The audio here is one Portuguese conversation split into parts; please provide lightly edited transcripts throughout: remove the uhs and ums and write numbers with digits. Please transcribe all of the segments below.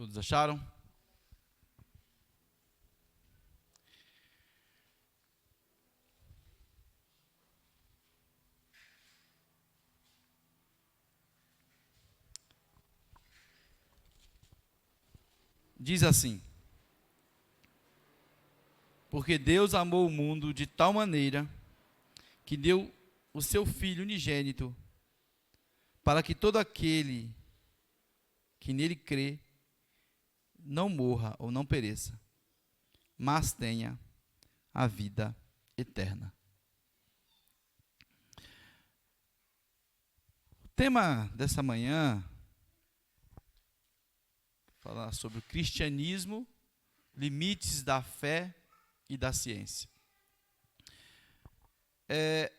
Todos acharam? Diz assim: porque Deus amou o mundo de tal maneira que deu o seu Filho unigênito, para que todo aquele que nele crê não morra ou não pereça, mas tenha a vida eterna. O tema dessa manhã, falar sobre o cristianismo, limites da fé e da ciência. É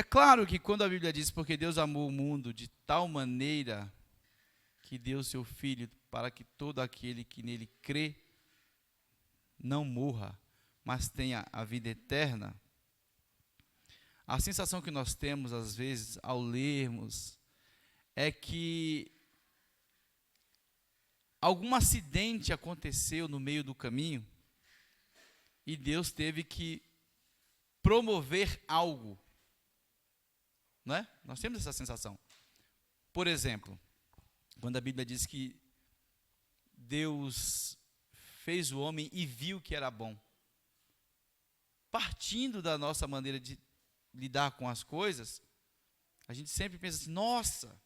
claro que quando a Bíblia diz, porque Deus amou o mundo de tal maneira que deu o seu Filho para que todo aquele que nele crê não morra, mas tenha a vida eterna, a sensação que nós temos às vezes ao lermos é que algum acidente aconteceu no meio do caminho e Deus teve que promover algo. Não é? Nós temos essa sensação. Por exemplo, quando a Bíblia diz que Deus fez o homem e viu que era bom. Partindo da nossa maneira de lidar com as coisas, a gente sempre pensa assim, nossa,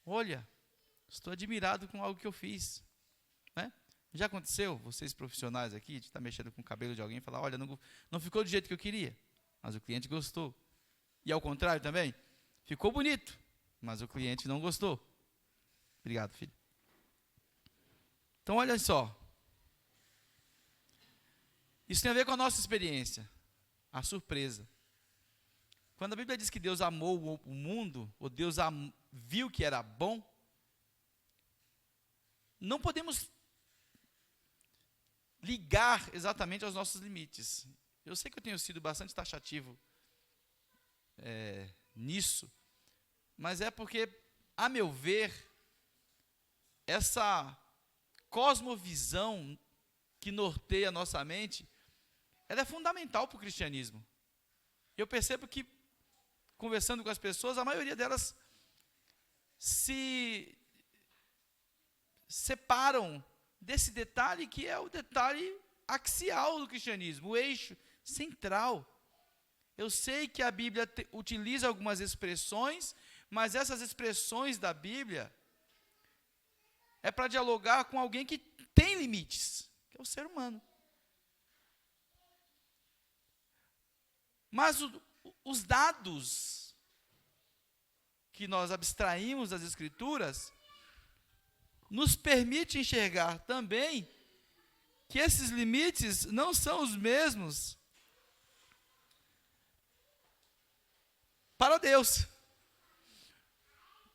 olha, estou admirado com algo que eu fiz. Né? Já aconteceu, vocês profissionais aqui, de estar mexendo com o cabelo de alguém e falar, olha, não ficou do jeito que eu queria, mas o cliente gostou. E ao contrário também, ficou bonito, mas o cliente não gostou. Obrigado, filho. Então, olha só. Isso tem a ver com a nossa experiência, a surpresa. Quando a Bíblia diz que Deus amou o mundo, ou Deus viu que era bom, não podemos ligar exatamente aos nossos limites. Eu sei que eu tenho sido bastante taxativo nisso, mas é porque, a meu ver, essa cosmovisão que norteia a nossa mente, ela é fundamental para o cristianismo. Eu percebo que, conversando com as pessoas, a maioria delas se separam desse detalhe que é o detalhe axial do cristianismo, o eixo central. Eu sei que a Bíblia utiliza algumas expressões, mas essas expressões da Bíblia é para dialogar com alguém que tem limites, que é o ser humano. Mas os dados que nós abstraímos das Escrituras nos permite enxergar também que esses limites não são os mesmos para Deus.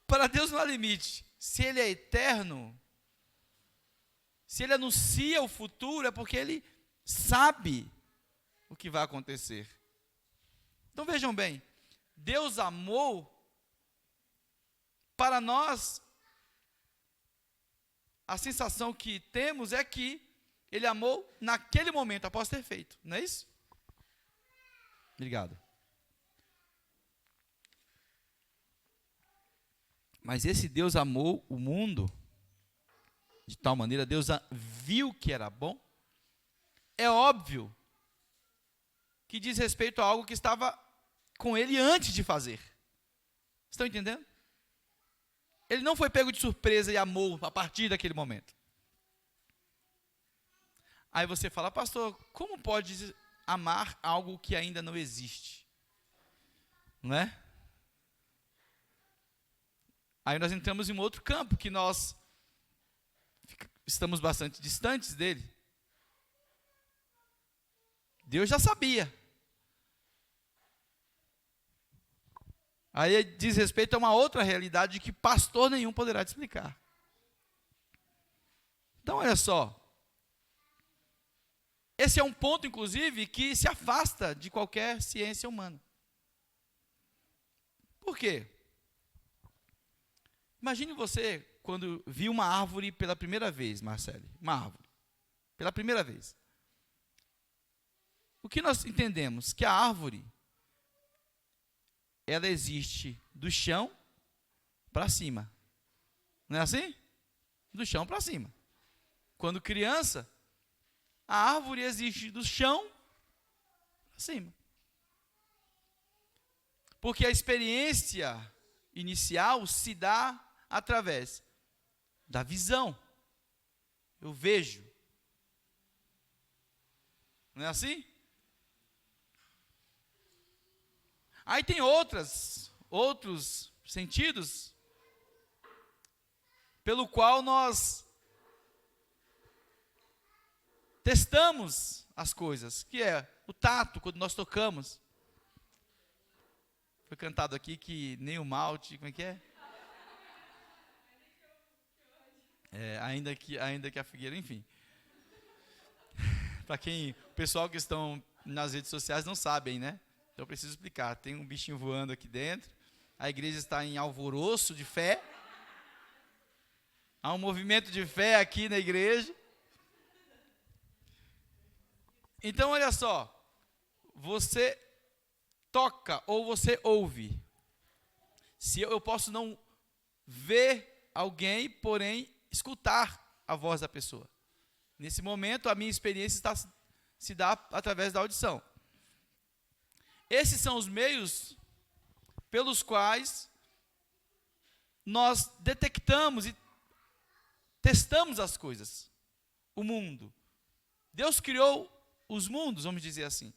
Para Deus não há limite. Se Ele é eterno, se Ele anuncia o futuro, é porque Ele sabe o que vai acontecer. Então vejam bem, Deus amou, para nós, a sensação que temos é que Ele amou naquele momento, após ter feito, não é isso? Obrigado. Mas esse Deus amou o mundo de tal maneira, Deus viu que era bom. É óbvio que diz respeito a algo que estava com Ele antes de fazer. Estão entendendo? Ele não foi pego de surpresa e amou a partir daquele momento. Aí você fala, pastor, como pode amar algo que ainda não existe? Não é? Aí nós entramos em um outro campo, que nós estamos bastante distantes dele. Deus já sabia. Aí diz respeito a uma outra realidade que pastor nenhum poderá te explicar. Então, olha só. Esse é um ponto, inclusive, que se afasta de qualquer ciência humana. Por quê? Imagine você quando viu uma árvore pela primeira vez, Marcele? Uma árvore. Pela primeira vez. O que nós entendemos? Que a árvore, ela existe do chão para cima. Não é assim? Do chão para cima. Quando criança, a árvore existe do chão para cima. Porque a experiência inicial se dá através da visão. Eu vejo. Não é assim? Aí tem outros sentidos pelo qual nós testamos as coisas, que é o tato, quando nós tocamos. Foi cantado aqui que nem o malte, como é que é? Ainda que a figueira, enfim. Para o pessoal que estão nas redes sociais não sabem, né? Então eu preciso explicar. Tem um bichinho voando aqui dentro. A igreja está em alvoroço de fé. Há um movimento de fé aqui na igreja. Então, olha só. Você toca ou você ouve. Se eu posso não ver alguém, porém escutar a voz da pessoa. Nesse momento, a minha experiência se dá através da audição. Esses são os meios pelos quais nós detectamos e testamos as coisas, o mundo. Deus criou os mundos, vamos dizer assim.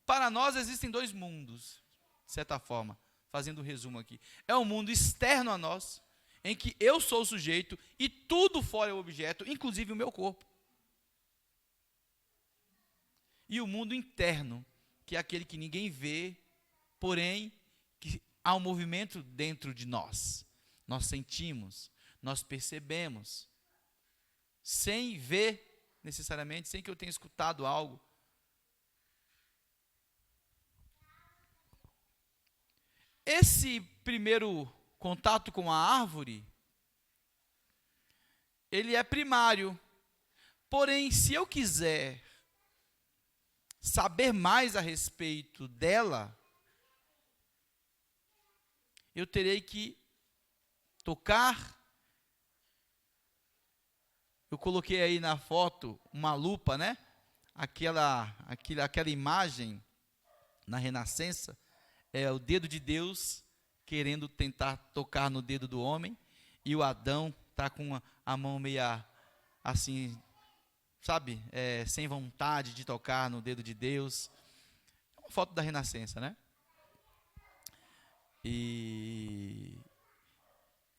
Para nós existem dois mundos, de certa forma, fazendo um resumo aqui. É um mundo externo a nós, em que eu sou o sujeito e tudo fora é o objeto, inclusive o meu corpo. E o mundo interno, que é aquele que ninguém vê, porém, que há um movimento dentro de nós. Nós sentimos, nós percebemos, sem ver necessariamente, sem que eu tenha escutado algo. Esse primeiro contato com a árvore, ele é primário. Porém, se eu quiser saber mais a respeito dela, eu terei que tocar. Eu coloquei aí na foto uma lupa, né? Aquela imagem na Renascença é o dedo de Deus querendo tentar tocar no dedo do homem, e o Adão está com a mão meia assim, sabe, sem vontade de tocar no dedo de Deus. É uma foto da Renascença, né? E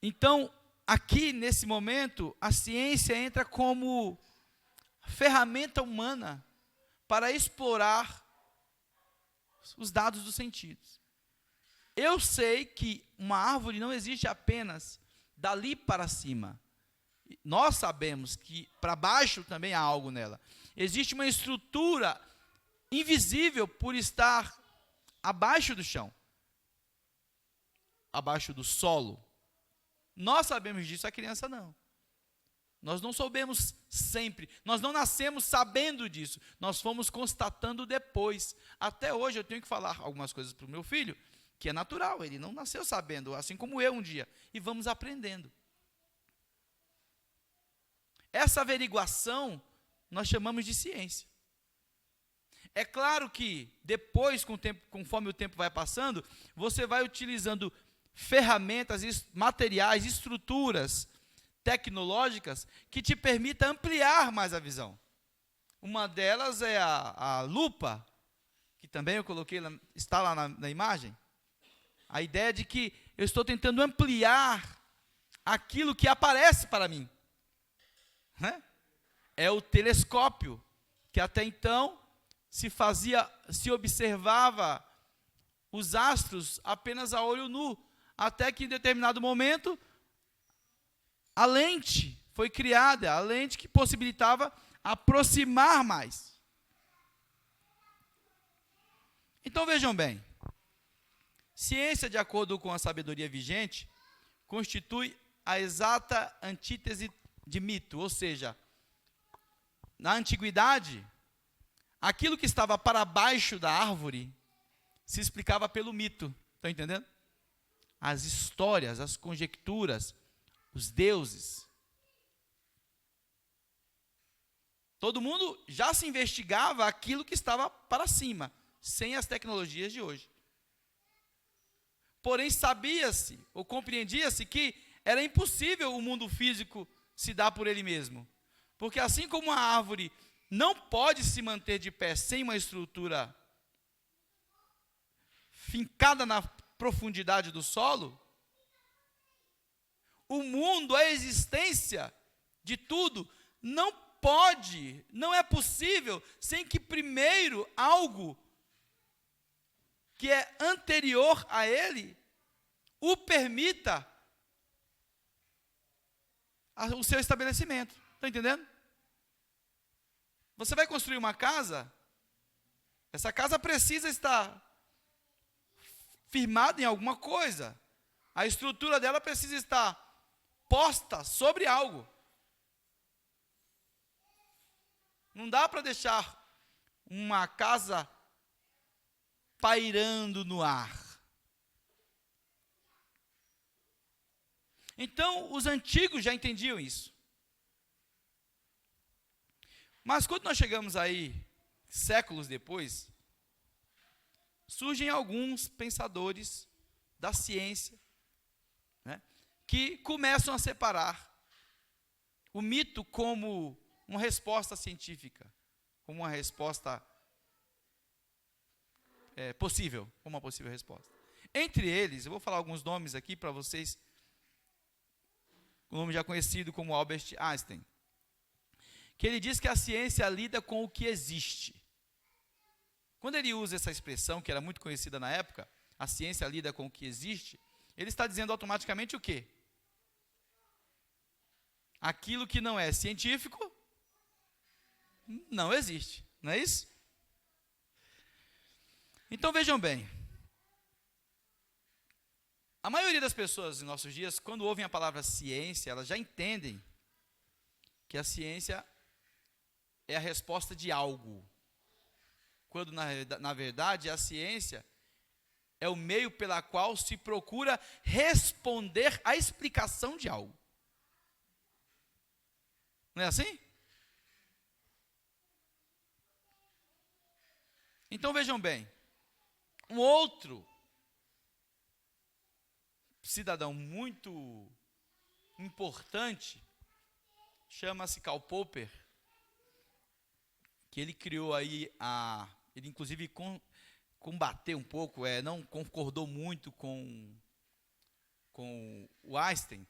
então, aqui nesse momento, a ciência entra como ferramenta humana para explorar os dados dos sentidos. Eu sei que uma árvore não existe apenas dali para cima. Nós sabemos que para baixo também há algo nela. Existe uma estrutura invisível por estar abaixo do chão, abaixo do solo. Nós sabemos disso, a criança não. Nós não soubemos sempre, nós não nascemos sabendo disso, nós fomos constatando depois. Até hoje eu tenho que falar algumas coisas para o meu filho, que é natural, ele não nasceu sabendo, assim como eu um dia, e vamos aprendendo. Essa averiguação nós chamamos de ciência. É claro que depois, conforme o tempo vai passando, você vai utilizando ferramentas, materiais, estruturas tecnológicas que te permitam ampliar mais a visão. Uma delas é a lupa, que também eu coloquei, está lá na imagem. A ideia de que eu estou tentando ampliar aquilo que aparece para mim. Né? É o telescópio, que até então se observava os astros apenas a olho nu, até que em determinado momento a lente foi criada, a lente que possibilitava aproximar mais. Então vejam bem, ciência, de acordo com a sabedoria vigente, constitui a exata antítese de mito, ou seja, na antiguidade, aquilo que estava para baixo da árvore se explicava pelo mito. Estão entendendo? As histórias, as conjecturas, os deuses. Todo mundo já se investigava aquilo que estava para cima, sem as tecnologias de hoje. Porém, sabia-se, ou compreendia-se que era impossível o mundo físico se dar por ele mesmo. Porque assim como a árvore não pode se manter de pé sem uma estrutura fincada na profundidade do solo, o mundo, a existência de tudo, não pode, não é possível, sem que primeiro algo que é anterior a ele o permita o seu estabelecimento. Está entendendo? Você vai construir uma casa, essa casa precisa estar firmada em alguma coisa. A estrutura dela precisa estar posta sobre algo. Não dá para deixar uma casa pairando no ar. Então, os antigos já entendiam isso. Mas quando nós chegamos aí, séculos depois, surgem alguns pensadores da ciência, né, que começam a separar o mito como uma resposta científica, como uma resposta possível, como uma possível resposta. Entre eles, eu vou falar alguns nomes aqui para vocês, um nome já conhecido como Albert Einstein, que ele diz que a ciência lida com o que existe. Quando ele usa essa expressão, que era muito conhecida na época, a ciência lida com o que existe, ele está dizendo automaticamente o quê? Aquilo que não é científico, não existe, não é isso? Então vejam bem, a maioria das pessoas em nossos dias, quando ouvem a palavra ciência, elas já entendem que a ciência é a resposta de algo, quando na verdade a ciência é o meio pela qual se procura responder à explicação de algo. Não é assim? Então vejam bem, um outro cidadão muito importante, chama-se Karl Popper, que ele criou aí ele inclusive combateu um pouco, não concordou muito com o Einstein,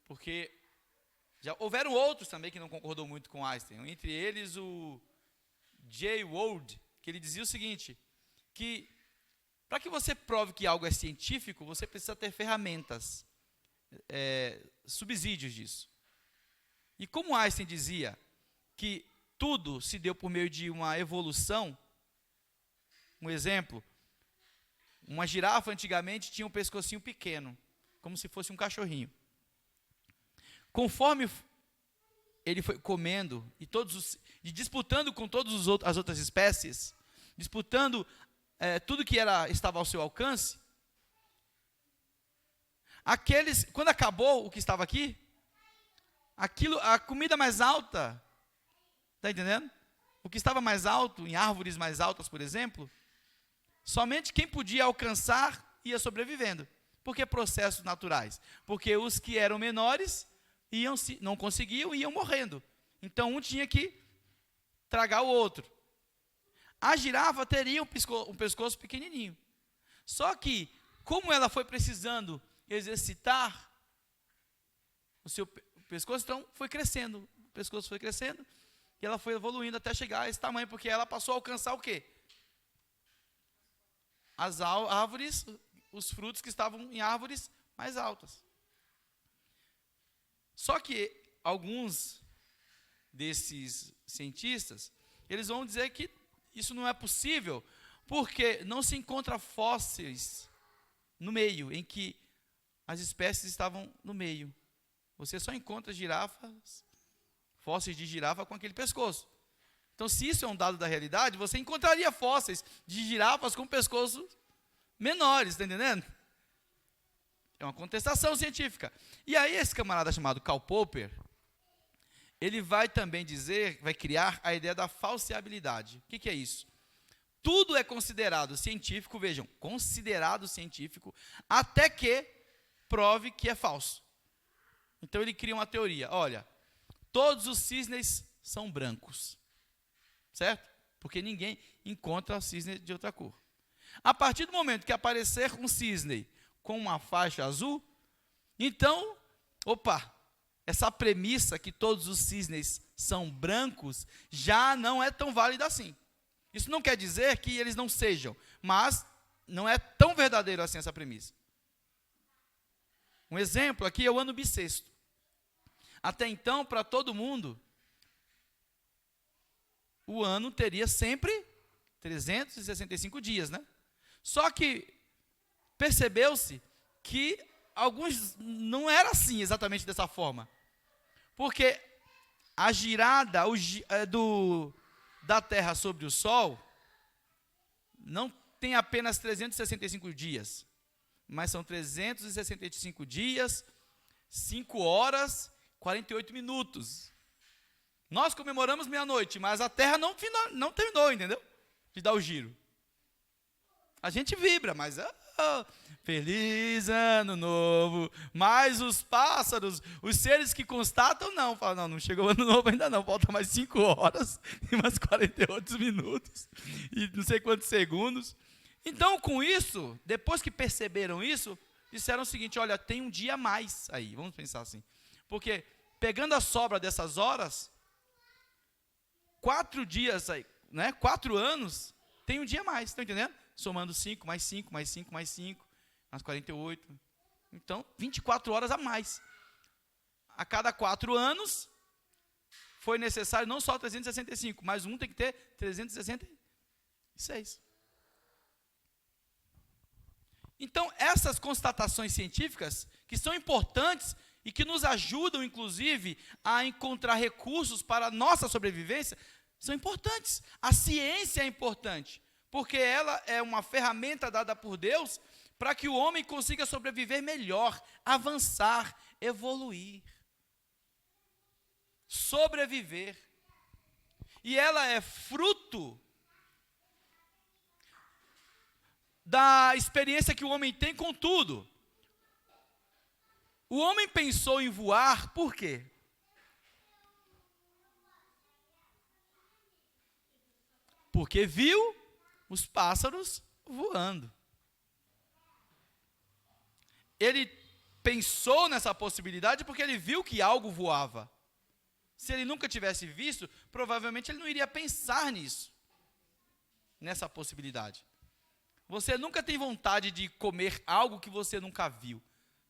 porque já houveram outros também que não concordou muito com Einstein, entre eles o J. Ward, que ele dizia o seguinte, que para que você prove que algo é científico, você precisa ter ferramentas, subsídios disso. E como Einstein dizia que tudo se deu por meio de uma evolução, um exemplo, uma girafa antigamente tinha um pescocinho pequeno, como se fosse um cachorrinho. Conforme ele foi comendo e disputando com todas as outras espécies, disputando tudo que estava ao seu alcance, quando acabou o que estava aqui, a comida mais alta, está entendendo? O que estava mais alto, em árvores mais altas, por exemplo, somente quem podia alcançar ia sobrevivendo. Por que processos naturais? Porque os que eram menores não conseguiam e iam morrendo. Então um tinha que tragar o outro. A girafa teria um pescoço pequenininho. Só que, como ela foi precisando exercitar o seu pescoço, então foi crescendo. O pescoço foi crescendo e ela foi evoluindo até chegar a esse tamanho, porque ela passou a alcançar o quê? As árvores, os frutos que estavam em árvores mais altas. Só que alguns desses cientistas, eles vão dizer que isso não é possível, porque não se encontra fósseis no meio em que as espécies estavam no meio. Você só encontra girafas, fósseis de girafa com aquele pescoço. Então, se isso é um dado da realidade, você encontraria fósseis de girafas com pescoços menores, está entendendo? É uma contestação científica. E aí esse camarada chamado Karl Popper, ele vai também dizer, vai criar a ideia da falseabilidade. O que é isso? Tudo é considerado científico, vejam, considerado científico, até que prove que é falso. Então ele cria uma teoria, olha, todos os cisnes são brancos, certo? Porque ninguém encontra cisne de outra cor. A partir do momento que aparecer um cisne com uma faixa azul, então, essa premissa que todos os cisnes são brancos já não é tão válida assim. Isso não quer dizer que eles não sejam, mas não é tão verdadeiro assim essa premissa. Um exemplo aqui é o ano bissexto. Até então, para todo mundo, o ano teria sempre 365 dias, né? Só que percebeu-se que alguns não era assim, exatamente dessa forma. Porque a girada da Terra sobre o Sol não tem apenas 365 dias, mas são 365 dias, 5 horas, 48 minutos. Nós comemoramos meia-noite, mas a Terra não terminou, entendeu? De dar o giro. A gente vibra, mas feliz ano novo. Mas os pássaros, os seres que constatam, não. Falam, não chegou o ano novo ainda não. Falta mais 5 horas e mais 48 minutos e não sei quantos segundos. Então, com isso, depois que perceberam isso, disseram o seguinte, olha, tem um dia a mais aí. Vamos pensar assim. Porque, pegando a sobra dessas horas, 4 dias aí, né? 4 anos, tem um dia a mais, estão entendendo? Somando 5, mais 5, mais 5, mais 5, mais 48. Então, 24 horas a mais. A cada 4 anos, foi necessário não só 365, mas um tem que ter 366. Então, essas constatações científicas, que são importantes e que nos ajudam, inclusive, a encontrar recursos para a nossa sobrevivência, são importantes. A ciência é importante, porque ela é uma ferramenta dada por Deus para que o homem consiga sobreviver melhor, avançar, evoluir, sobreviver. E ela é fruto da experiência que o homem tem com tudo. O homem pensou em voar, por quê? Porque viu os pássaros voando. Ele pensou nessa possibilidade porque ele viu que algo voava. Se ele nunca tivesse visto, provavelmente ele não iria pensar nisso, nessa possibilidade. Você nunca tem vontade de comer algo que você nunca viu.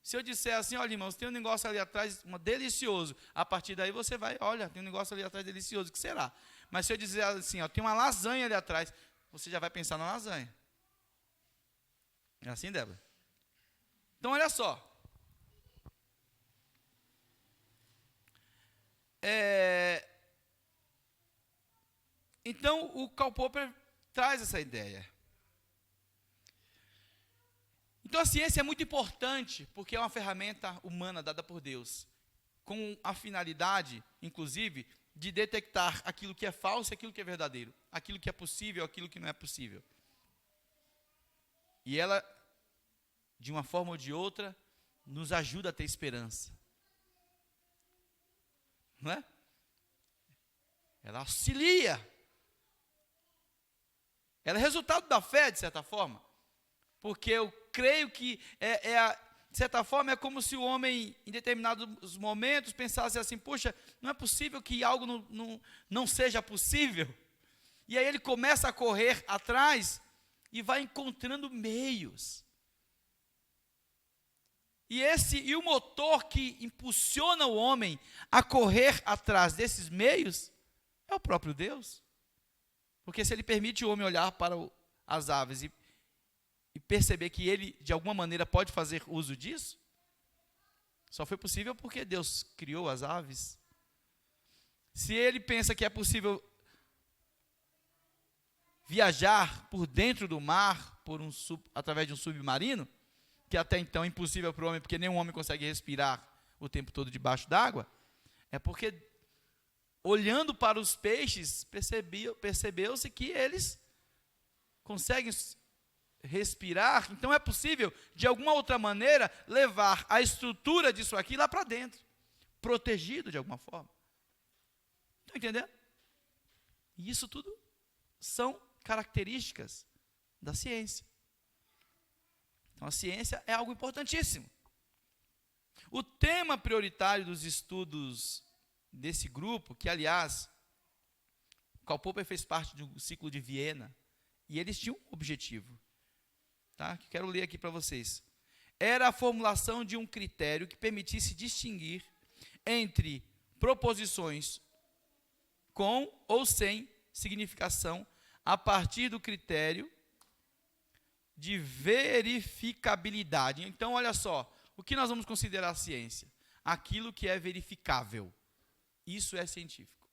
Se eu disser assim, olha, irmãos, tem um negócio ali atrás, delicioso. A partir daí você vai, olha, tem um negócio ali atrás delicioso, o que será? Mas se eu dizer assim, tem uma lasanha ali atrás, você já vai pensar na lasanha. É assim, Débora? Então, olha só. Então, o Karl Popper traz essa ideia. Então, a ciência é muito importante, porque é uma ferramenta humana dada por Deus, com a finalidade, inclusive, de detectar aquilo que é falso e aquilo que é verdadeiro, aquilo que é possível e aquilo que não é possível. E ela, de uma forma ou de outra, nos ajuda a ter esperança. Não é? Ela auxilia. Ela é resultado da fé, de certa forma. Porque eu creio que, de certa forma, é como se o homem, em determinados momentos, pensasse assim, puxa, não é possível que algo não seja possível. E aí ele começa a correr atrás e vai encontrando meios. E o motor que impulsiona o homem a correr atrás desses meios é o próprio Deus. Porque se ele permite o homem olhar para as aves e perceber que ele, de alguma maneira, pode fazer uso disso, Só foi possível porque Deus criou as aves. Se ele pensa que é possível viajar por dentro do mar, através de um submarino, que até então é impossível para o homem, porque nenhum homem consegue respirar o tempo todo debaixo d'água, é porque, olhando para os peixes, percebeu-se que eles conseguem respirar. Então é possível, de alguma outra maneira, levar a estrutura disso aqui lá para dentro, protegido de alguma forma. Estão entendendo? E isso tudo são características da ciência. Então a ciência é algo importantíssimo. O tema prioritário dos estudos desse grupo, que aliás, Karl Popper fez parte do ciclo de Viena, e eles tinham um objetivo, tá? Que quero ler aqui para vocês. Era a formulação de um critério que permitisse distinguir entre proposições com ou sem significação a partir do critério de verificabilidade. Então, olha só, o que nós vamos considerar ciência? Aquilo que é verificável. Isso é científico.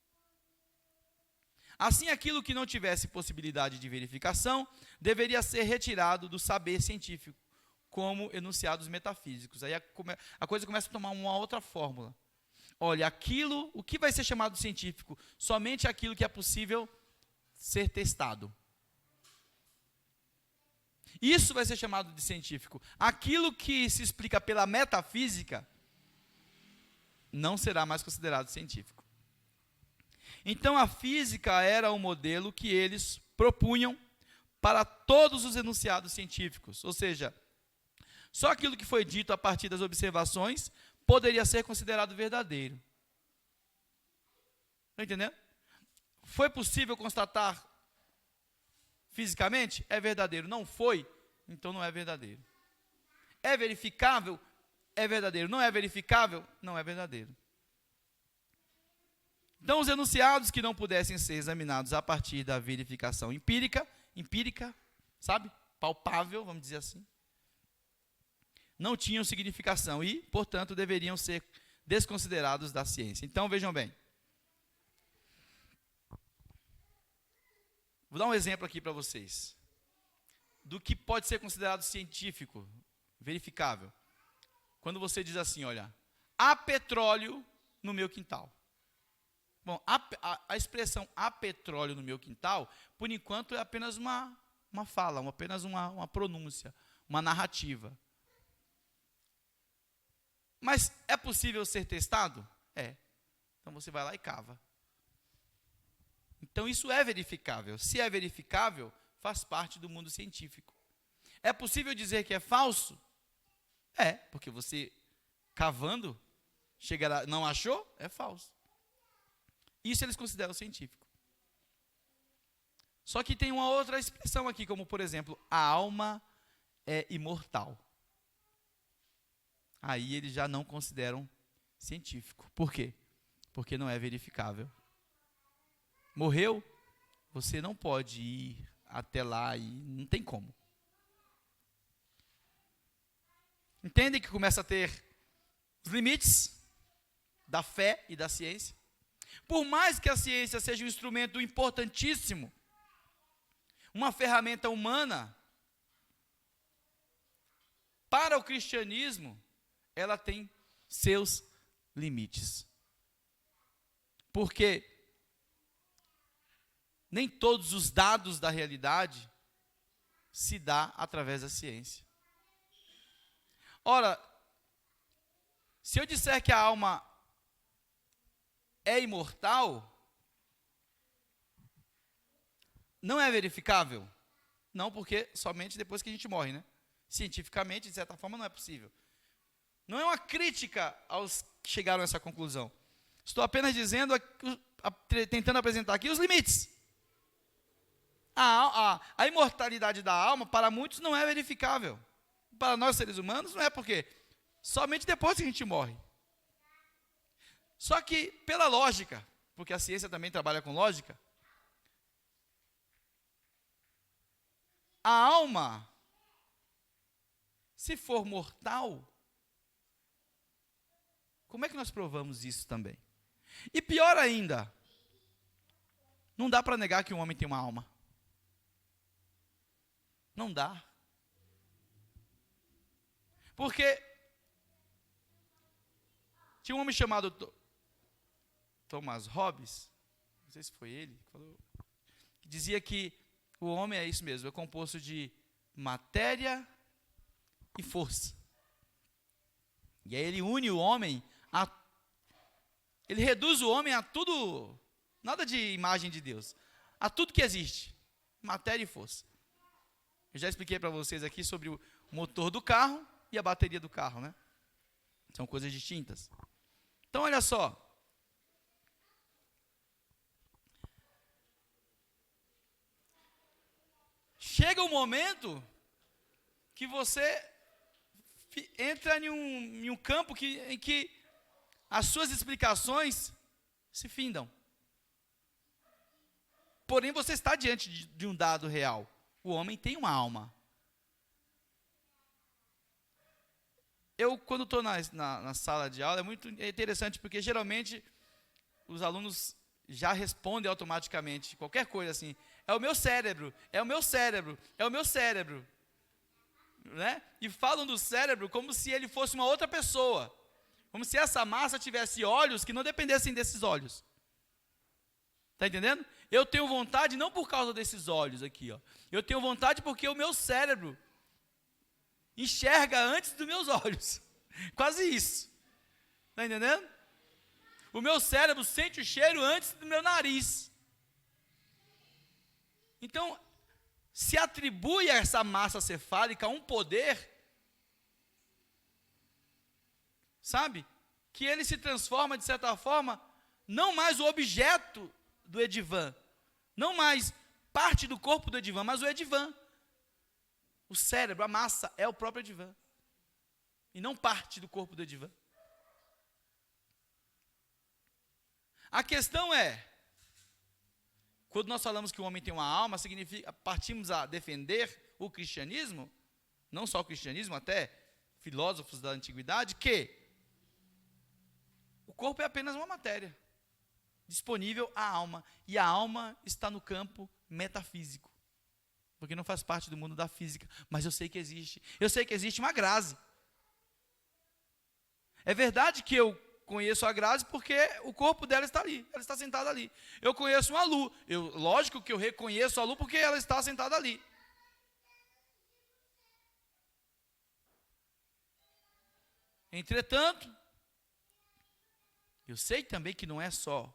Assim, aquilo que não tivesse possibilidade de verificação deveria ser retirado do saber científico, como enunciados metafísicos. Aí a coisa começa a tomar uma outra fórmula. Olha, o que vai ser chamado científico? Somente aquilo que é possível ser testado. Isso vai ser chamado de científico. Aquilo que se explica pela metafísica não será mais considerado científico. Então a física era o modelo que eles propunham para todos os enunciados científicos. Ou seja, só aquilo que foi dito a partir das observações poderia ser considerado verdadeiro. Está entendendo? Foi possível constatar fisicamente? É verdadeiro. Não foi? Então não é verdadeiro. É verificável? É verdadeiro. Não é verificável? Não é verdadeiro. Então, os enunciados que não pudessem ser examinados a partir da verificação empírica, sabe? Palpável, vamos dizer assim, não tinham significação e, portanto, deveriam ser desconsiderados da ciência. Então, vejam bem. Vou dar um exemplo aqui para vocês do que pode ser considerado científico, verificável. Quando você diz assim, olha, há petróleo no meu quintal. Bom, a expressão há petróleo no meu quintal, por enquanto, é apenas uma fala, apenas uma pronúncia, uma narrativa. Mas é possível ser testado? É. Então você vai lá e cava. Então isso é verificável. Se é verificável, faz parte do mundo científico. É possível dizer que é falso? É, porque você cavando, chega lá, não achou? É falso. Isso eles consideram científico. Só que tem uma outra expressão aqui, como por exemplo, a alma é imortal. Aí eles já não consideram científico. Por quê? Porque não é verificável. Morreu, você não pode ir até lá e não tem como. Entendem que começa a ter os limites da fé e da ciência? Por mais que a ciência seja um instrumento importantíssimo, uma ferramenta humana, para o cristianismo, ela tem seus limites. Porque nem todos os dados da realidade se dá através da ciência. Ora, se eu disser que a alma é imortal, não é verificável? Não, porque somente depois que a gente morre, né? Cientificamente, de certa forma, não é possível. Não é uma crítica aos que chegaram a essa conclusão. Estou apenas dizendo, tentando apresentar aqui os limites. A imortalidade da alma, para muitos, não é verificável. Para nós, seres humanos, não é porque somente depois que a gente morre. Só que, pela lógica, porque a ciência também trabalha com lógica, a alma, se for mortal, Como é que nós provamos isso também? E pior ainda, não dá para negar que um homem tem uma alma. Não dá. Porque tinha um homem chamado Thomas Hobbes, não sei se foi ele, que dizia que o homem é isso mesmo, é composto de matéria e força. E aí ele une o homem ele reduz o homem a tudo, nada de imagem de Deus, a tudo que existe, matéria e força. Eu já expliquei para vocês aqui sobre o motor do carro e a bateria do carro, né? São coisas distintas. Então, olha só. Chega um momento que você entra em um campo em que as suas explicações se findam. Porém, você está diante de um dado real. O homem tem uma alma. Eu, quando estou na sala de aula, é muito interessante, porque geralmente os alunos já respondem automaticamente qualquer coisa assim. É o meu cérebro, é o meu cérebro, é o meu cérebro. Né? E falam do cérebro como se ele fosse uma outra pessoa. Como se essa massa tivesse olhos que não dependessem desses olhos. Está entendendo? Eu tenho vontade não por causa desses olhos aqui. Ó. Eu tenho vontade porque o meu cérebro enxerga antes dos meus olhos. Quase isso. Está entendendo? O meu cérebro sente o cheiro antes do meu nariz. Então, se atribui a essa massa cefálica um poder, sabe? Que ele se transforma, de certa forma, não mais o objeto do Edivan, não mais parte do corpo do Edivan, mas o Edivan. O cérebro, a massa, é o próprio Edivan. E não parte do corpo do Edivan. A questão é, quando nós falamos que o homem tem uma alma, significa, partimos a defender o cristianismo, não só o cristianismo, até filósofos da antiguidade, que o corpo é apenas uma matéria, disponível à alma, e a alma está no campo metafísico, porque não faz parte do mundo da física, mas eu sei que existe uma Grazi. É verdade que eu conheço a Grazi porque o corpo dela está ali, ela está sentada ali. Eu conheço uma Lu, lógico que eu reconheço a Lu porque ela está sentada ali. Entretanto, eu sei também que não é só,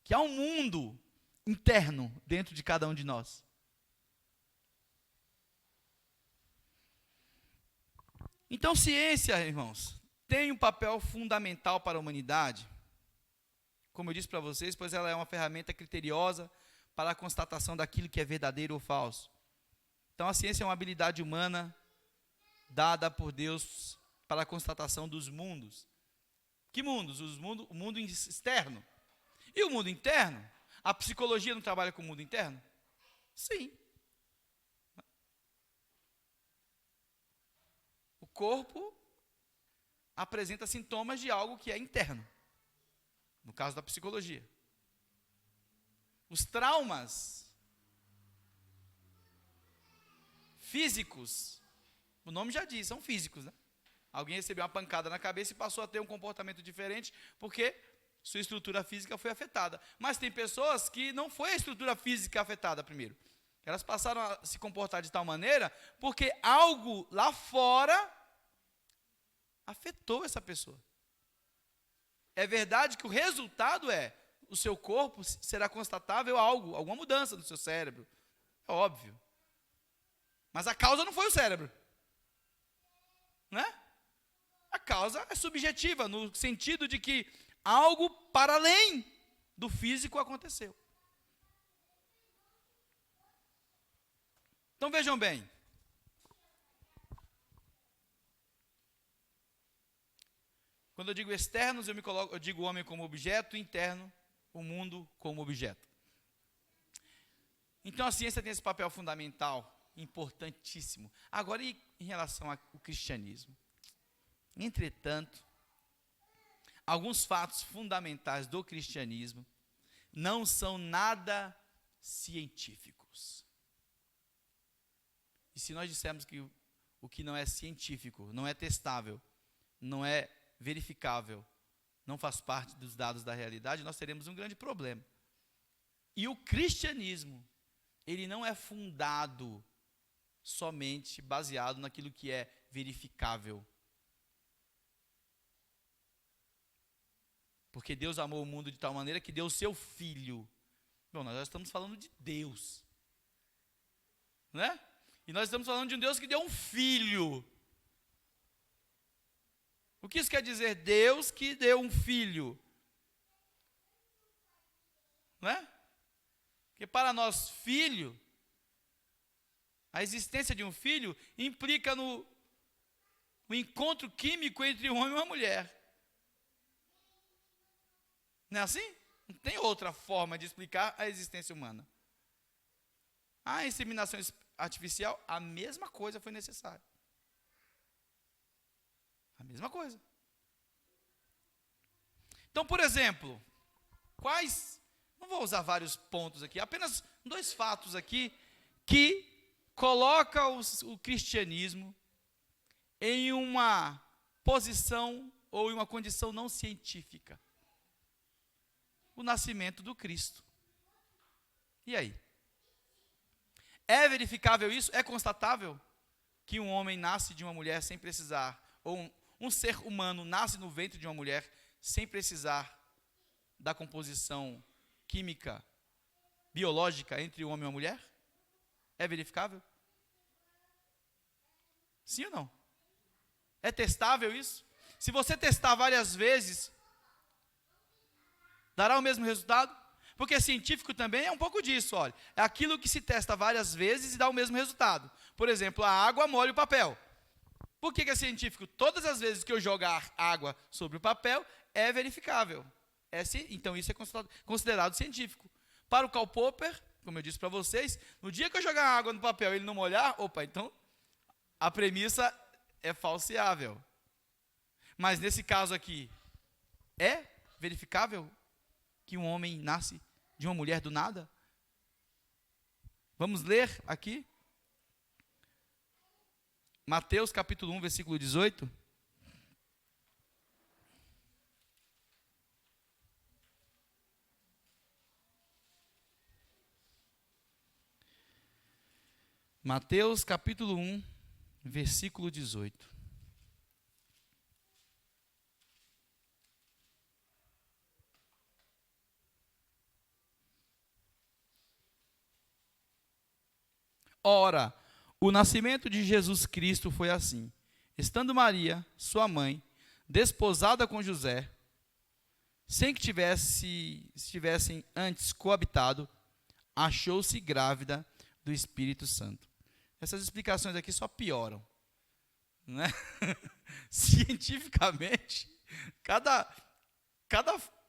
que há um mundo interno dentro de cada um de nós. Então, ciência, irmãos, tem um papel fundamental para a humanidade, como eu disse para vocês, pois ela é uma ferramenta criteriosa para a constatação daquilo que é verdadeiro ou falso. Então, a ciência é uma habilidade humana dada por Deus para a constatação dos mundos. Que mundos? O mundo externo. E o mundo interno? A psicologia não trabalha com o mundo interno? Sim. O corpo apresenta sintomas de algo que é interno, no caso da psicologia. Os traumas físicos, o nome já diz, são físicos, né? Alguém recebeu uma pancada na cabeça e passou a ter um comportamento diferente, porque sua estrutura física foi afetada. Mas tem pessoas que não foi a estrutura física afetada primeiro. Elas passaram a se comportar de tal maneira, porque algo lá fora afetou essa pessoa. É verdade que o resultado o seu corpo será constatável alguma mudança no seu cérebro. É óbvio. Mas a causa não foi o cérebro. Né? A causa é subjetiva, no sentido de que algo para além do físico aconteceu. Então vejam bem. Quando eu digo externos, eu digo o homem como objeto, interno, o mundo como objeto. Então a ciência tem esse papel fundamental, importantíssimo. Agora, e em relação ao cristianismo? Entretanto, alguns fatos fundamentais do cristianismo não são nada científicos. E se nós dissermos que o que não é científico, não é testável, não é verificável, não faz parte dos dados da realidade, nós teremos um grande problema. E o cristianismo, ele não é fundado somente baseado naquilo que é verificável. Porque Deus amou o mundo de tal maneira que deu o seu Filho. Bom, nós já estamos falando de Deus, né? E nós estamos falando de um Deus que deu um Filho. O que isso quer dizer? Deus que deu um Filho, né? Porque para nós, filho, a existência de um filho implica no encontro químico entre um homem e uma mulher. Não é assim? Não tem outra forma de explicar a existência humana. A inseminação artificial, a mesma coisa foi necessária. A mesma coisa. Então, por exemplo, não vou usar vários pontos aqui, apenas 2 fatos aqui que colocam o cristianismo em uma posição ou em uma condição não científica. O nascimento do Cristo. E aí? É verificável isso? É constatável que um homem nasce de uma mulher sem precisar, ou um ser humano nasce no ventre de uma mulher sem precisar da composição química, biológica entre o homem e a mulher? É verificável? Sim ou não? É testável isso? Se você testar várias vezes, dará o mesmo resultado? Porque científico também é um pouco disso, olha. É aquilo que se testa várias vezes e dá o mesmo resultado. Por exemplo, a água molha o papel. Por que é científico? Todas as vezes que eu jogar água sobre o papel, é verificável. Então isso é considerado científico. Para o Karl Popper, como eu disse para vocês, no dia que eu jogar água no papel e ele não molhar, então a premissa é falseável. Mas nesse caso aqui, é verificável que um homem nasce de uma mulher do nada? Vamos ler aqui. Mateus capítulo 1, versículo 18. Mateus capítulo 1, versículo 18. Ora, o nascimento de Jesus Cristo foi assim. Estando Maria, sua mãe, desposada com José, sem que tivessem antes coabitado, achou-se grávida do Espírito Santo. Essas explicações aqui só pioram, né? Cientificamente, cada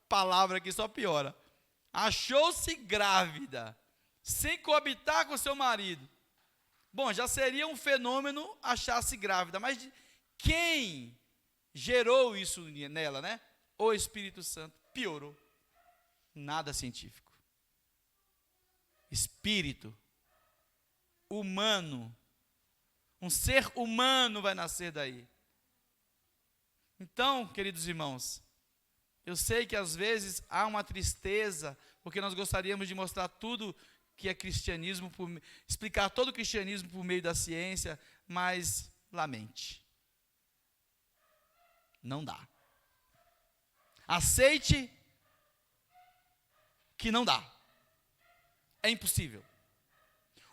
palavra aqui só piora. Achou-se grávida, sem coabitar com seu marido. Bom, já seria um fenômeno achar-se grávida, mas quem gerou isso nela, né? O Espírito Santo. Piorou. Nada científico. Espírito humano. Um ser humano vai nascer daí. Então, queridos irmãos, eu sei que às vezes há uma tristeza, porque nós gostaríamos de mostrar tudo que é cristianismo, explicar todo o cristianismo por meio da ciência, mas lamente. Não dá. Aceite que não dá. É impossível.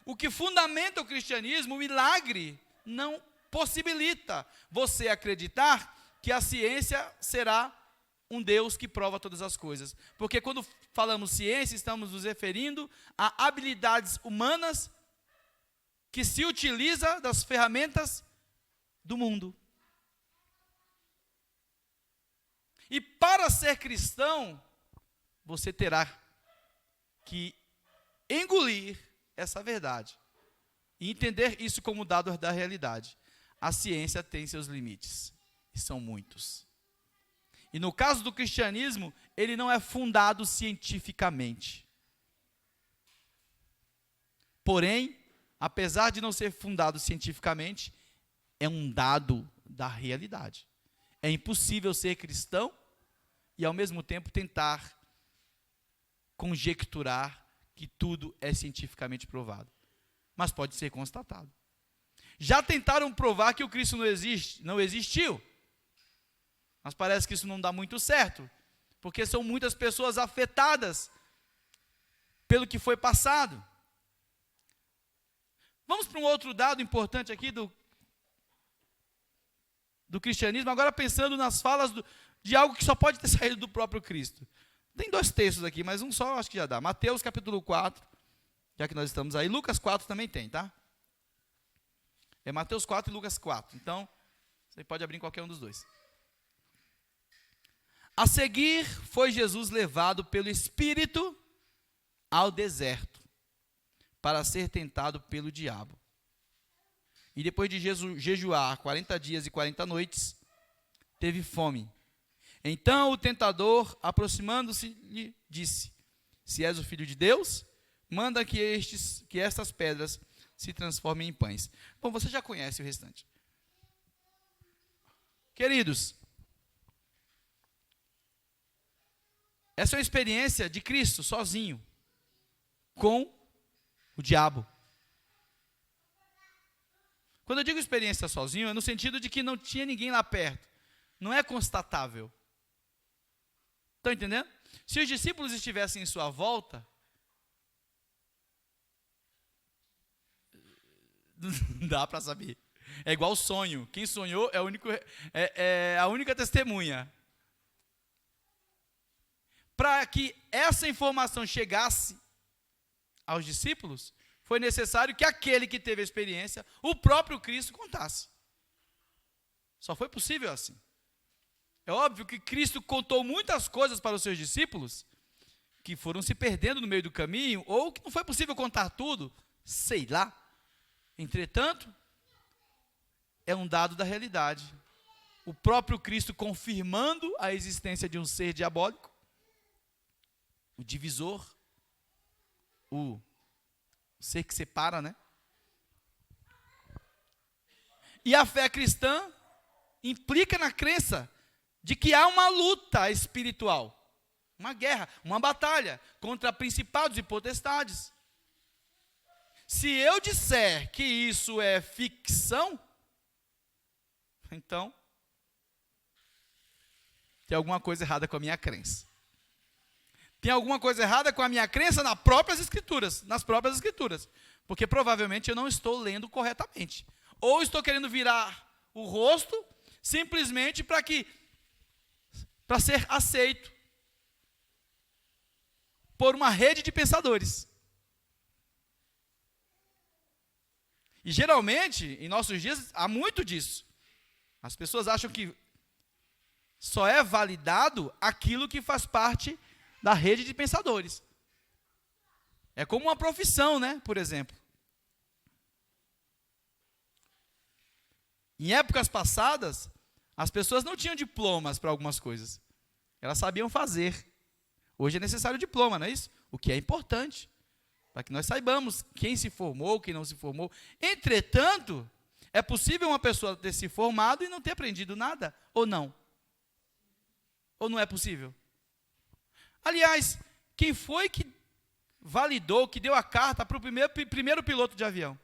O que fundamenta o cristianismo, o milagre, não possibilita você acreditar que a ciência será um Deus que prova todas as coisas. Porque quando falamos ciência, estamos nos referindo a habilidades humanas que se utiliza das ferramentas do mundo. E para ser cristão, você terá que engolir essa verdade e entender isso como dado da realidade. A ciência tem seus limites, e são muitos. E no caso do cristianismo, ele não é fundado cientificamente. Porém, apesar de não ser fundado cientificamente, é um dado da realidade. É impossível ser cristão e, ao mesmo tempo, tentar conjecturar que tudo é cientificamente provado. Mas pode ser constatado. Já tentaram provar que o Cristo não existiu. Mas parece que isso não dá muito certo, porque são muitas pessoas afetadas pelo que foi passado. Vamos para um outro dado importante aqui do cristianismo, agora pensando nas falas de algo que só pode ter saído do próprio Cristo. Tem 2 textos aqui, mas um só acho que já dá. Mateus capítulo 4, já que nós estamos aí. Lucas 4 também tem, tá? É Mateus 4 e Lucas 4. Então, você pode abrir em qualquer um dos dois. A seguir, foi Jesus levado pelo Espírito ao deserto, para ser tentado pelo diabo. E depois de jejuar 40 dias e 40 noites, teve fome. Então o tentador, aproximando-se, lhe disse: se és o Filho de Deus, manda que estas pedras se transformem em pães. Bom, você já conhece o restante. Queridos, essa é uma experiência de Cristo sozinho, com o diabo. Quando eu digo experiência sozinho, é no sentido de que não tinha ninguém lá perto. Não é constatável. Estão entendendo? Se os discípulos estivessem em sua volta, não dá para saber. É igual sonho. Quem sonhou é a única testemunha. Para que essa informação chegasse aos discípulos, foi necessário que aquele que teve a experiência, o próprio Cristo, contasse. Só foi possível assim. É óbvio que Cristo contou muitas coisas para os seus discípulos, que foram se perdendo no meio do caminho, ou que não foi possível contar tudo, sei lá. Entretanto, é um dado da realidade. O próprio Cristo confirmando a existência de um ser diabólico, o divisor, o ser que separa, né? E a fé cristã implica na crença de que há uma luta espiritual, uma guerra, uma batalha contra principados e potestades. Se eu disser que isso é ficção, então tem alguma coisa errada com a minha crença. Tem alguma coisa errada com a minha crença nas próprias escrituras, porque provavelmente eu não estou lendo corretamente, ou estou querendo virar o rosto simplesmente para ser aceito por uma rede de pensadores. E geralmente, em nossos dias, há muito disso. As pessoas acham que só é validado aquilo que faz parte da rede de pensadores. É como uma profissão, né? Por exemplo. Em épocas passadas, as pessoas não tinham diplomas para algumas coisas. Elas sabiam fazer. Hoje é necessário diploma, não é isso? O que é importante, para que nós saibamos quem se formou, quem não se formou. Entretanto, é possível uma pessoa ter se formado e não ter aprendido nada, ou não? Ou não é possível? Aliás, quem foi que validou, que deu a carta para o primeiro piloto de avião?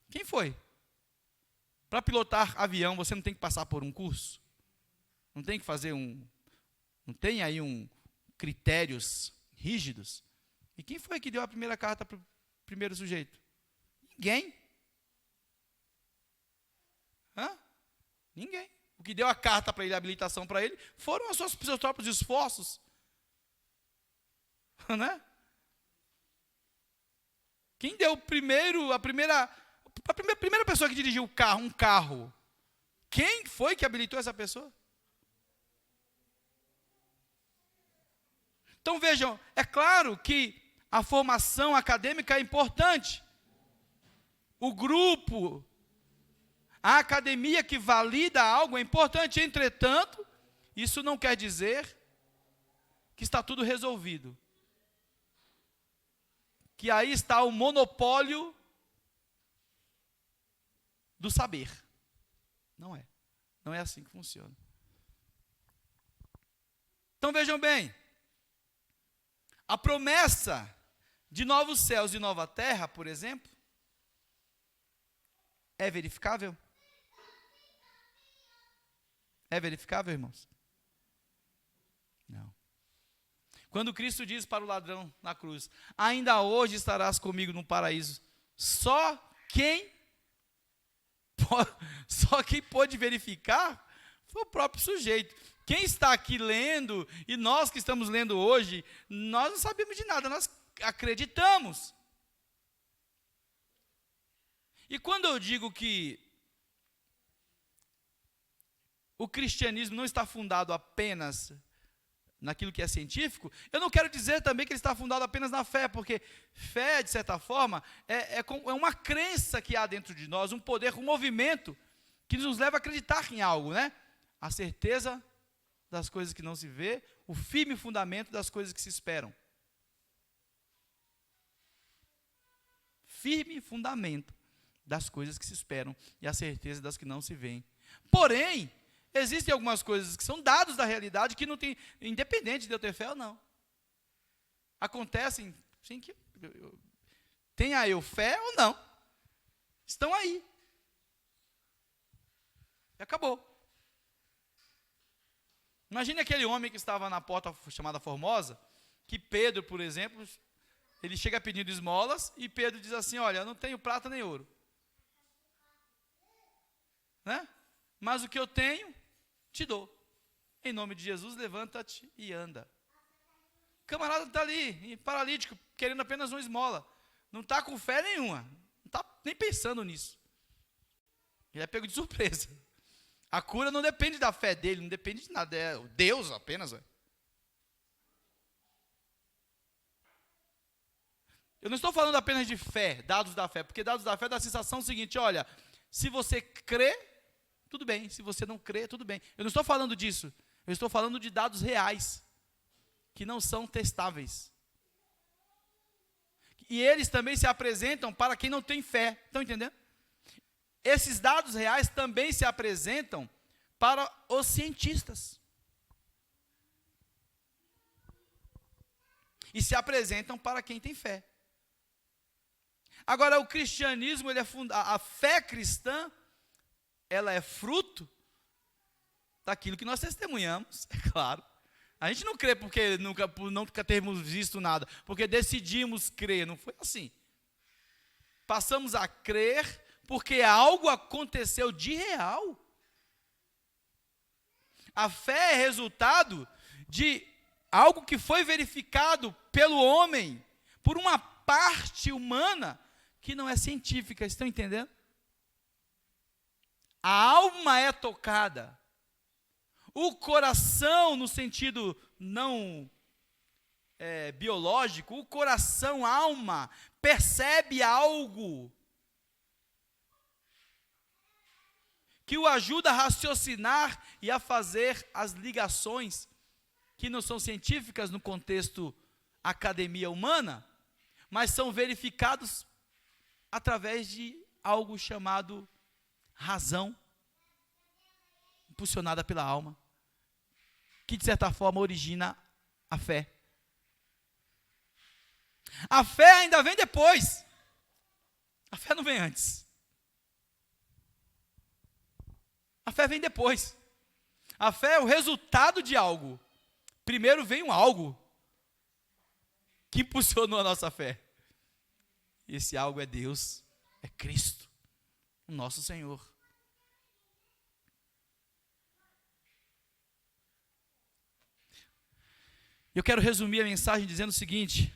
Quem foi? Para pilotar avião, você não tem que passar por um curso? Não tem que fazer não tem aí critérios rígidos? E quem foi que deu a primeira carta para o primeiro sujeito? Ninguém. Ninguém. O que deu a carta para ele, a habilitação para ele, foram os seus próprios esforços. Né? Quem deu a primeira pessoa que dirigiu um carro, quem foi que habilitou essa pessoa? Então vejam, é claro que a formação acadêmica é importante. O grupo, A academia que valida algo é importante, entretanto, isso não quer dizer que está tudo resolvido. Que aí está o monopólio do saber. Não é. Não é assim que funciona. Então vejam bem, a promessa de novos céus e nova terra, por exemplo, é verificável? É verificável, irmãos? Não. Quando Cristo diz para o ladrão na cruz, ainda hoje estarás comigo no paraíso, só quem pôde verificar foi o próprio sujeito. Quem está aqui lendo, e nós que estamos lendo hoje, nós não sabemos de nada, nós acreditamos. E quando eu digo que o cristianismo não está fundado apenas naquilo que é científico, eu não quero dizer também que ele está fundado apenas na fé, porque fé, de certa forma, é uma crença que há dentro de nós, um poder, um movimento que nos leva a acreditar em algo, né? A certeza das coisas que não se vê, o firme fundamento das coisas que se esperam. Firme fundamento das coisas que se esperam e a certeza das que não se veem. Porém, existem algumas coisas que são dados da realidade que não tem, independente de eu ter fé ou não. Acontecem sem que tenha eu fé ou não. Estão aí. E acabou. Imagine aquele homem que estava na porta chamada Formosa, que Pedro, por exemplo, ele chega pedindo esmolas e Pedro diz assim, olha, eu não tenho prata nem ouro. Né? Mas o que eu tenho, te dou. Em nome de Jesus, levanta-te e anda. O camarada está ali, paralítico, querendo apenas uma esmola. Não está com fé nenhuma. Não está nem pensando nisso. Ele é pego de surpresa. A cura não depende da fé dele, não depende de nada. É Deus apenas. Eu não estou falando apenas de fé, dados da fé. Porque dados da fé dá a sensação seguinte, olha, se você crê, tudo bem. Se você não crê, tudo bem. Eu não estou falando disso. Eu estou falando de dados reais, que não são testáveis. E eles também se apresentam para quem não tem fé. Estão entendendo? Esses dados reais também se apresentam para os cientistas. E se apresentam para quem tem fé. Agora, o cristianismo, a fé cristã, ela é fruto daquilo que nós testemunhamos, é claro. A gente não crê por nunca termos visto nada, porque decidimos crer, não foi assim. Passamos a crer porque algo aconteceu de real. A fé é resultado de algo que foi verificado pelo homem, por uma parte humana que não é científica, estão entendendo? A alma é tocada. O coração, no sentido não biológico, o coração, a alma, percebe algo que o ajuda a raciocinar e a fazer as ligações que não são científicas no contexto academia humana, mas são verificados através de algo chamado razão, impulsionada pela alma, que de certa forma origina a fé. A fé ainda vem depois. A fé não vem antes. A fé vem depois. A fé é o resultado de algo. Primeiro vem um algo que impulsionou a nossa fé. E esse algo é Deus, é Cristo, o nosso Senhor. Eu quero resumir a mensagem dizendo o seguinte,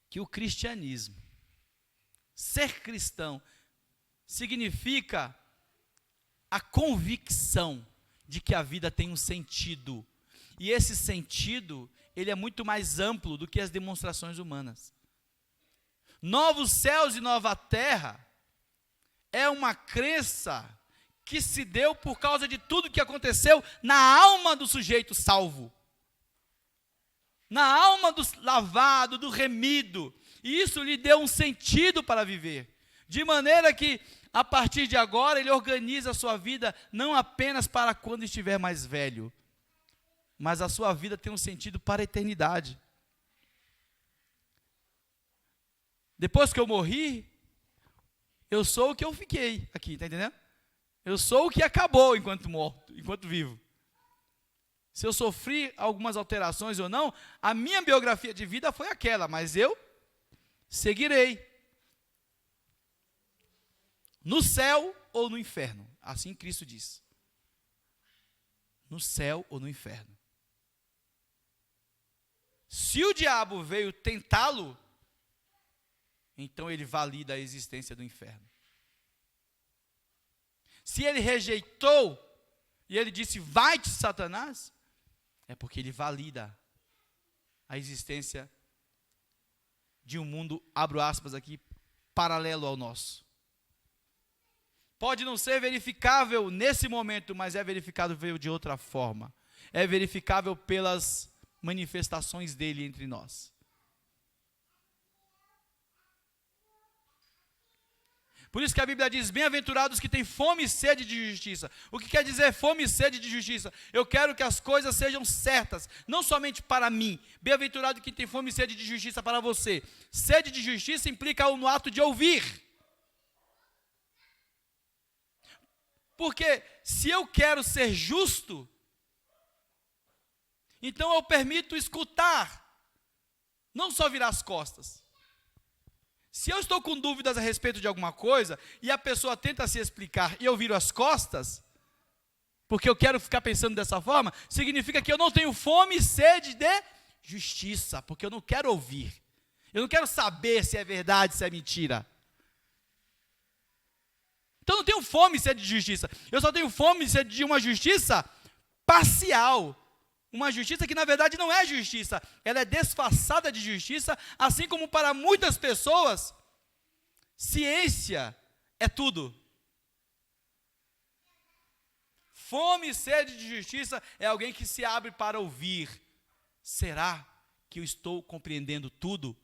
que o cristianismo, ser cristão, significa a convicção de que a vida tem um sentido. E esse sentido, ele é muito mais amplo do que as demonstrações humanas. Novos céus e nova terra é uma crença que se deu por causa de tudo que aconteceu na alma do sujeito salvo. Na alma do lavado, do remido. E isso lhe deu um sentido para viver. De maneira que, a partir de agora, ele organiza a sua vida não apenas para quando estiver mais velho, mas a sua vida tem um sentido para a eternidade. Depois que eu morri, eu sou o que eu fiquei aqui, está entendendo? Eu sou o que acabou enquanto morto, enquanto vivo. Se eu sofri algumas alterações ou não, a minha biografia de vida foi aquela, mas eu seguirei. No céu ou no inferno, assim Cristo diz. No céu ou no inferno. Se o diabo veio tentá-lo, então ele valida a existência do inferno. Se ele rejeitou, e ele disse, vai-te, Satanás, é porque ele valida a existência de um mundo, abro aspas aqui, paralelo ao nosso. Pode não ser verificável nesse momento, mas é verificável de outra forma. É verificável pelas manifestações dele entre nós. Por isso que a Bíblia diz, bem-aventurados que têm fome e sede de justiça. O que quer dizer fome e sede de justiça? Eu quero que as coisas sejam certas, não somente para mim. Bem-aventurado que tem fome e sede de justiça para você. Sede de justiça implica no ato de ouvir. Porque se eu quero ser justo, então eu permito escutar, não só virar as costas. Se eu estou com dúvidas a respeito de alguma coisa, e a pessoa tenta se explicar, e eu viro as costas, porque eu quero ficar pensando dessa forma, significa que eu não tenho fome e sede de justiça, porque eu não quero ouvir. Eu não quero saber se é verdade, se é mentira. Então eu não tenho fome e sede de justiça. Eu só tenho fome e sede de uma justiça parcial. Uma justiça que na verdade não é justiça, ela é disfarçada de justiça, assim como para muitas pessoas, ciência é tudo. Fome e sede de justiça é alguém que se abre para ouvir. Será que eu estou compreendendo tudo?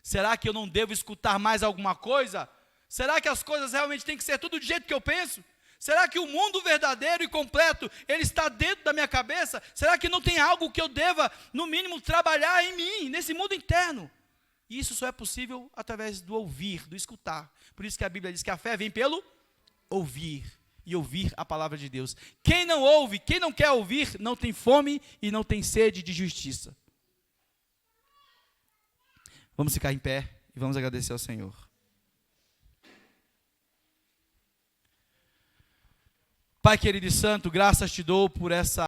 Será que eu não devo escutar mais alguma coisa? Será que as coisas realmente têm que ser tudo do jeito que eu penso? Será que o mundo verdadeiro e completo, ele está dentro da minha cabeça? Será que não tem algo que eu deva, no mínimo, trabalhar em mim, nesse mundo interno? E isso só é possível através do ouvir, do escutar. Por isso que a Bíblia diz que a fé vem pelo ouvir, e ouvir a palavra de Deus. Quem não ouve, quem não quer ouvir, não tem fome e não tem sede de justiça. Vamos ficar em pé e vamos agradecer ao Senhor. Pai querido e santo, graças te dou por essa